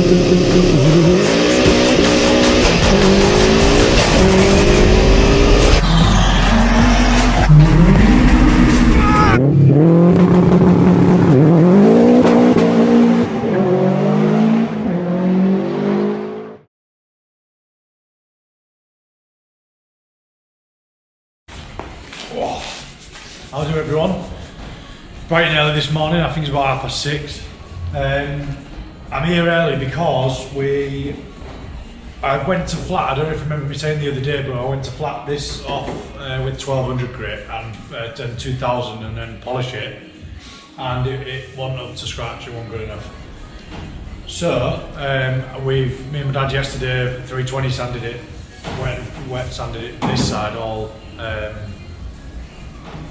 How's it, everyone? Bright and early this morning, I think it's about 6:30. I'm here early because I went to flat, I don't know if you remember me saying the other day, but I went to flat this off with 1200 grit and 2000 and then polish it, and it wasn't up to scratch, it wasn't good enough. So, me and my dad yesterday, 320 sanded it, wet sanded it this side all,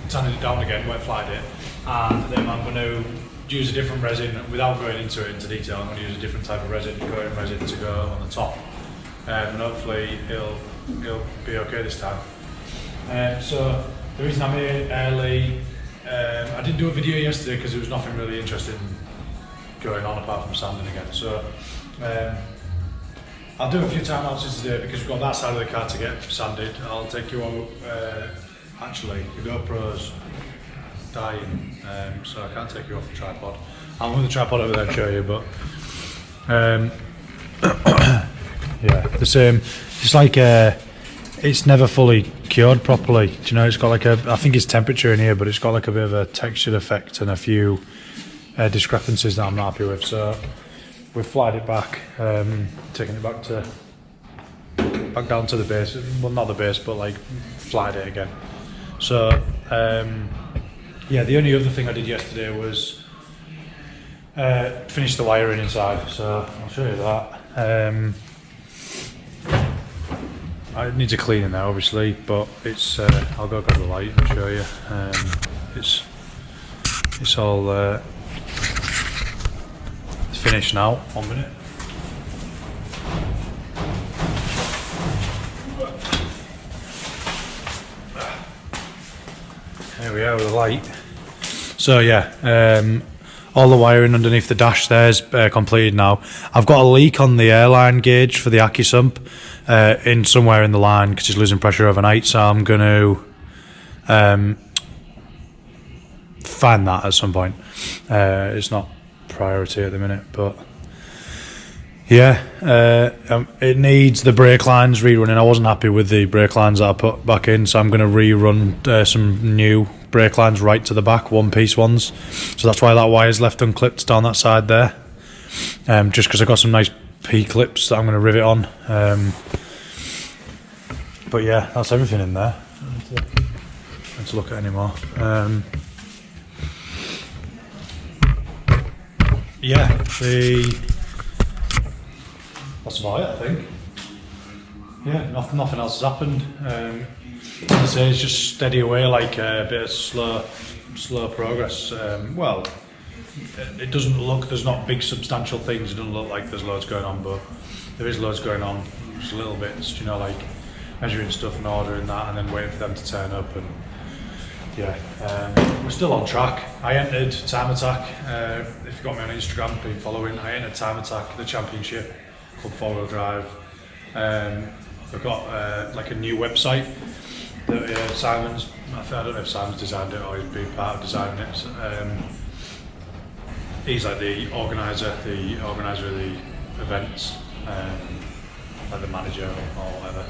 sanded it down again, wet flied it, and then I'm going to use a different resin. Without going into detail, I'm going to use a different type of resin, coating resin, to go on the top, and hopefully it'll be okay this time. So the reason I'm here early, I didn't do a video yesterday because there was nothing really interesting going on apart from sanding again. So I'll do a few time lapses today because we've got that side of the car to get sanded. I'll take you out. Actually, the GoPro's dying, so I can't take you off the tripod. I'll move the tripod over there and show you, but yeah, the same. It's like it's never fully cured properly. Do you know? It's got like I think it's temperature in here, but it's got like a bit of a textured effect and a few discrepancies that I'm not happy with. So we've flied it back, taking it back down to the base. Well, not the base, but like flied it again. So yeah, the only other thing I did yesterday was finish the wiring inside, so I'll show you that. I need to clean it now obviously, but it's I'll go grab the light and show you. It's all finished now. 1 minute. There we are with the light. So yeah, all the wiring underneath the dash there is completed now. I've got a leak on the airline gauge for the Accu-Sump in somewhere in the line because it's losing pressure overnight, so I'm going to find that at some point. It's not priority at the minute, but yeah, it needs the brake lines rerunning. I wasn't happy with the brake lines that I put back in, so I'm going to rerun some new brake lines right to the back, one-piece ones. So that's why that wire's left unclipped down that side there. Just because I've got some nice P-clips that I'm going to rivet on. But yeah, that's everything in there. Let's look at any more. Yeah, that's about it, I think. Yeah, nothing else has happened. As I say, it's just steady away, like a bit of slow progress. Well, it doesn't look, there's not big substantial things, it doesn't look like there's loads going on, but there is loads going on, just little bits, you know, like measuring stuff and ordering that and then waiting for them to turn up. And yeah, we're still on track. I entered Time Attack, if you got me on Instagram, been following, I entered Time Attack, the championship, Club 4-wheel drive. We've got like a new website that Simon's, I don't know if Simon's designed it or he's been part of designing it. So, he's like the organiser of the events, like the manager or whatever.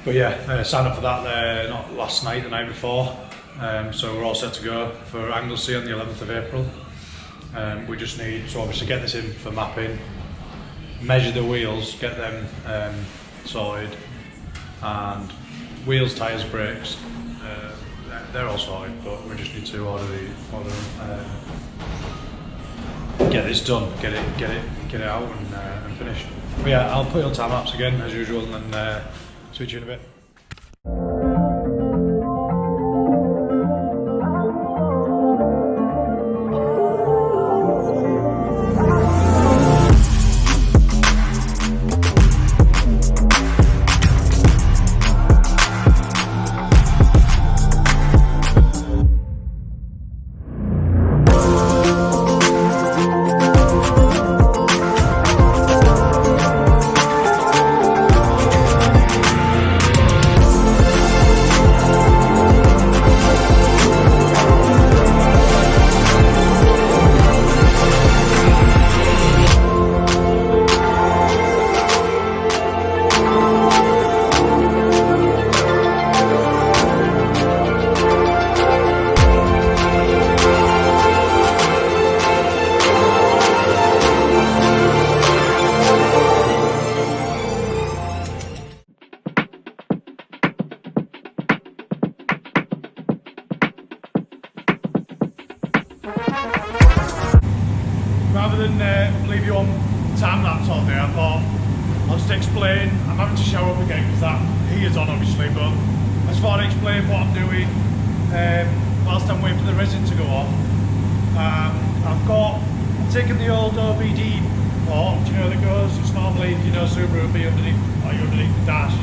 But yeah, signed up for that not last night, the night before. So we're all set to go for Anglesey on the 11th of April. We just need to obviously get this in for mapping, measure the wheels, get them sorted, and wheels, tyres, brakes, they're all sorted, but we just need to order them, get this done, get it out and finished. But yeah, I'll put it on time lapse again as usual, and then switch you in a bit. rather than leave you on time lapse all day, I thought I'll just explain. I'm having to shower up again because that heater's on obviously, but I just thought I'd explain what I'm doing whilst I'm waiting for the resin to go off. I'm taking the old OBD port, you know, that goes, it's normally, you know, Subaru would be underneath the dash.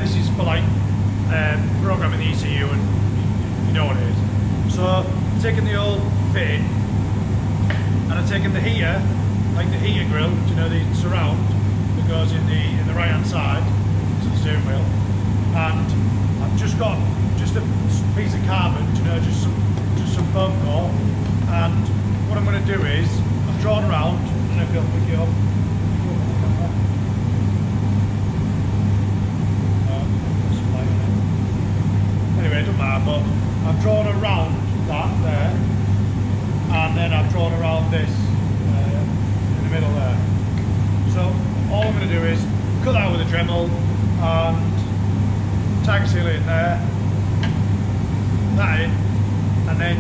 This is for like programming the ECU, and you know what it is. So I'm taking the old fitting and I'm taking the heater, like the heater grill, you know, the surround that goes in the right hand side to the steering wheel, and I've just got a piece of carbon, you know, just some foam core, and what I'm going to do is I've drawn around. I don't know if you'll pick it up. Anyway, it doesn't matter, but I've drawn around that there, and then I've drawn around this in the middle there. So all I'm going to do is cut that with a Dremel and tag seal it in there, that in, and then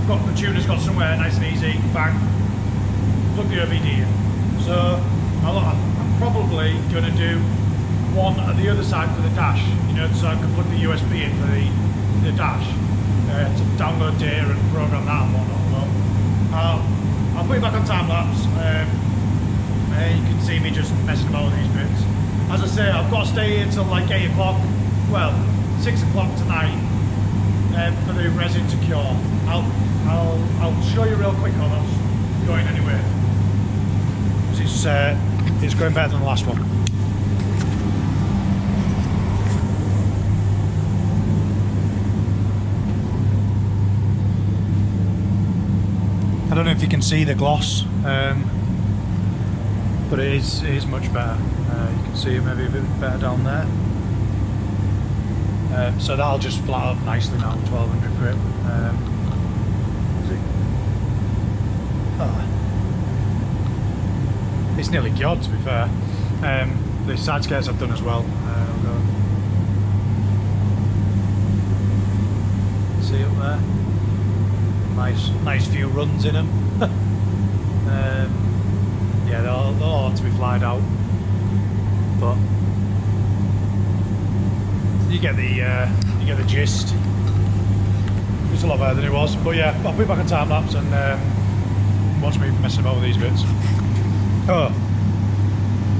the tuner's got somewhere nice and easy, bang, plug the OBD in. So I'm probably going to do one at the other side for the dash, you know, so I can plug the USB in for the dash to download data and program that and whatnot. But I'll put it back on time lapse. You can see me just messing about with these bits. As I say, I've got to stay here till like 8 o'clock, well, 6 o'clock tonight for the resin to cure. I'll show you real quick on us going anywhere. It's going better than the last one. I don't know if you can see the gloss, but it is much better. You can see it maybe a bit better down there. So that'll just flat up nicely now, 1200 grip. It's nearly cured, to be fair. The side skirts I've done as well. See up there? Nice few runs in them. Yeah, they'll all have to be flied out, but you get the gist. It's a lot better than it was, but yeah, I'll put it back on time lapse and watch me messing about with these bits. Oh,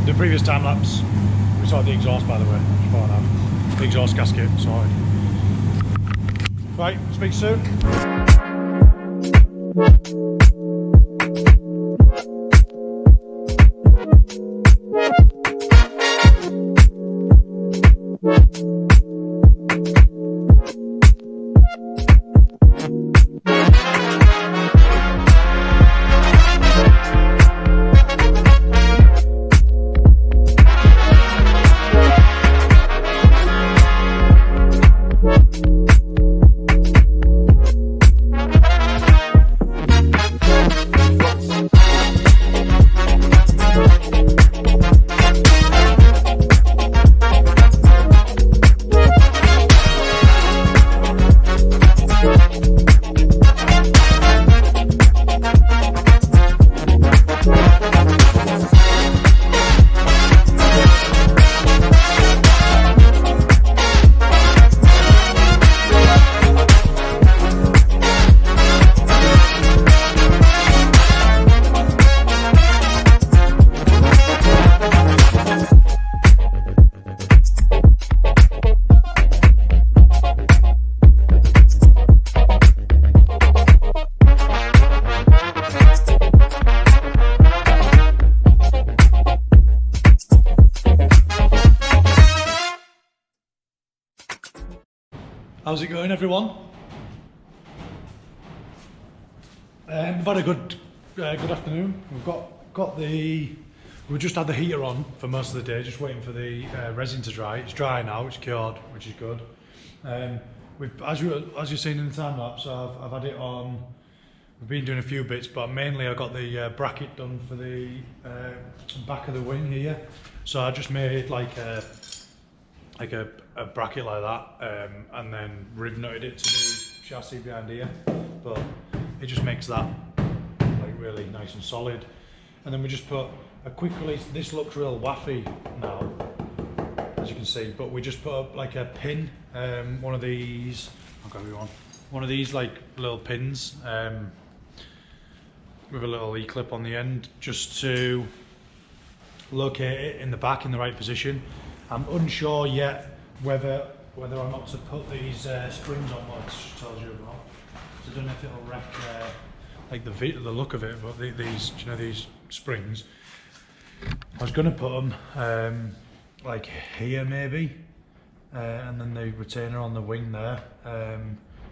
the previous time lapse we saw the exhaust, by the way. Before that, the exhaust gasket sorted. Right, speak soon. How's it going, everyone? We've had a good afternoon. We've just had the heater on for most of the day, just waiting for the resin to dry. It's dry now, it's cured, which is good. As you've seen in the time lapse, I've had it on. We've been doing a few bits, but mainly I got the bracket done for the back of the wing here. So I just made like a bracket like that, and then riv nutted it to the chassis behind here. But it just makes that like really nice and solid. And then we just put a quick release. This looks real waffy now, as you can see, but we just put up like a pin, one of these, I'll go you one of these like little pins with a little E-clip on the end, just to locate it in the back in the right position. I'm unsure yet whether or not to put these springs on what it tells you about. So I don't know if it'll wreck like the look of it, but these, you know, these springs, I was going to put them like here maybe, and then the retainer on the wing there,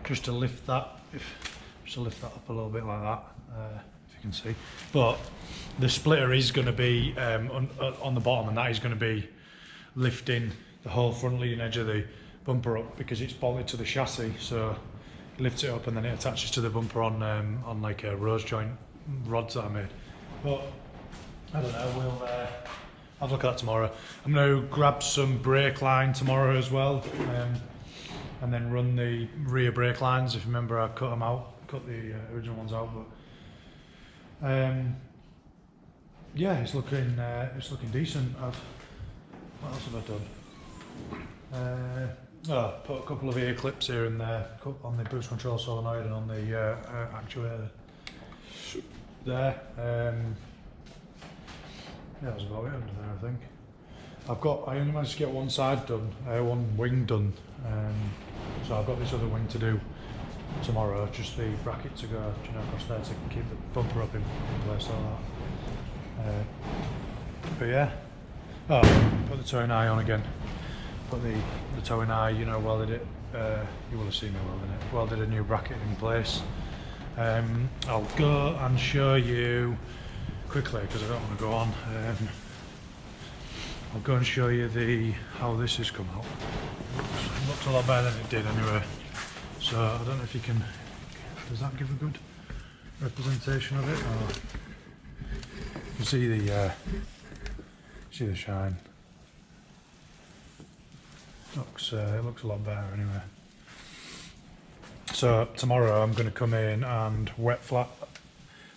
just to lift that up a little bit like that, if you can see. But the splitter is going to be on the bottom, and that is going to be lifting the whole front leading edge of the bumper up, because it's bolted to the chassis. So it lifts it up and then it attaches to the bumper on like a rose joint rods that I made. But I don't know, we'll have a look at that tomorrow. I'm going to grab some brake line tomorrow as well, and then run the rear brake lines. If you remember, I cut them out, cut the original ones out. But yeah, it's looking decent. What else have I done? Put a couple of ear clips here and there on the boost control solenoid and on the actuator there. Yeah, that's about it under there, I think. I only managed to get one side done, one wing done. So I've got this other wing to do tomorrow, just the bracket to go, you know, across there to keep the bumper up in place like that. But yeah. Oh, put the towing eye on again. Put the towing eye, you know, welded it. You will have seen me welding it. Welded a new bracket in place. I'll go and show you quickly, because I don't want to go on. I'll go and show you how this has come out. It looks a lot better than it did anyway. So I don't know if you can. Does that give a good representation of it? Or you can see the shine. It looks a lot better anyway. So tomorrow I'm going to come in and wet flat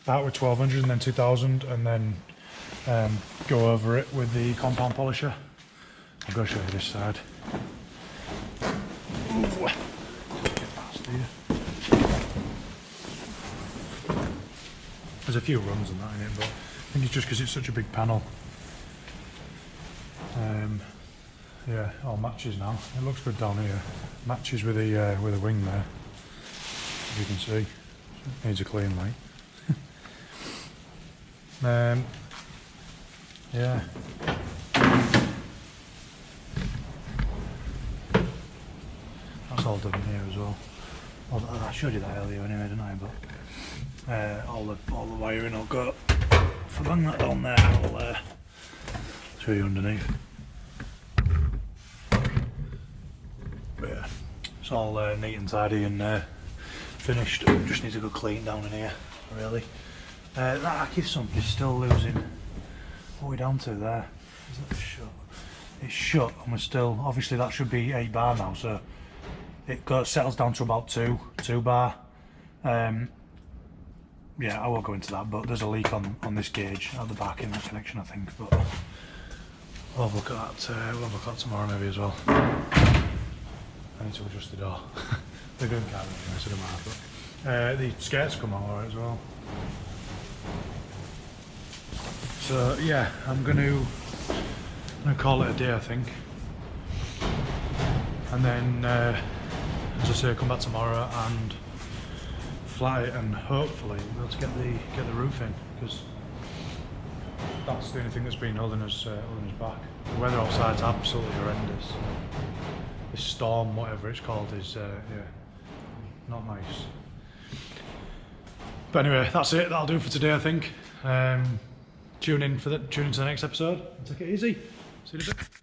that with 1200 and then 2000, and then go over it with the compound polisher. I'll go show you this side. Ooh. Get past here. There's a few rungs and that in it, but I think it's just because it's such a big panel. Yeah, all matches now. It looks good down here. Matches with the wing there, as you can see. Needs a clean light. Yeah. That's all done in here as well. I showed you that earlier anyway, didn't I? But all the wiring will go. If I bang that down there, I'll show you underneath. But yeah, it's all neat and tidy and finished. Just needs a good clean down in here, really. That Ackie sump is still losing. What are we down to there? Is that shut? It's shut, and we're still. Obviously, that should be 8 bar now, so it settles down to about 2 bar. Yeah, I won't go into that, but there's a leak on this gauge at the back in that connection, I think. But we'll have a look at that. We'll have a look at that tomorrow maybe as well. I need to adjust the door. They're going kind of anyway, so it doesn't matter. But the skirts come out alright as well. So yeah, I'm gonna call it a day, I think. And then, as I say, come back tomorrow and flat it, and hopefully we'll be able to get the roof in, because that's the only thing that's been holding us back. The weather outside's absolutely horrendous. This storm, whatever it's called, is yeah, not nice. But anyway, that's it. That'll do it for today, I think. Tune in to the next episode and take it easy. See you in a bit.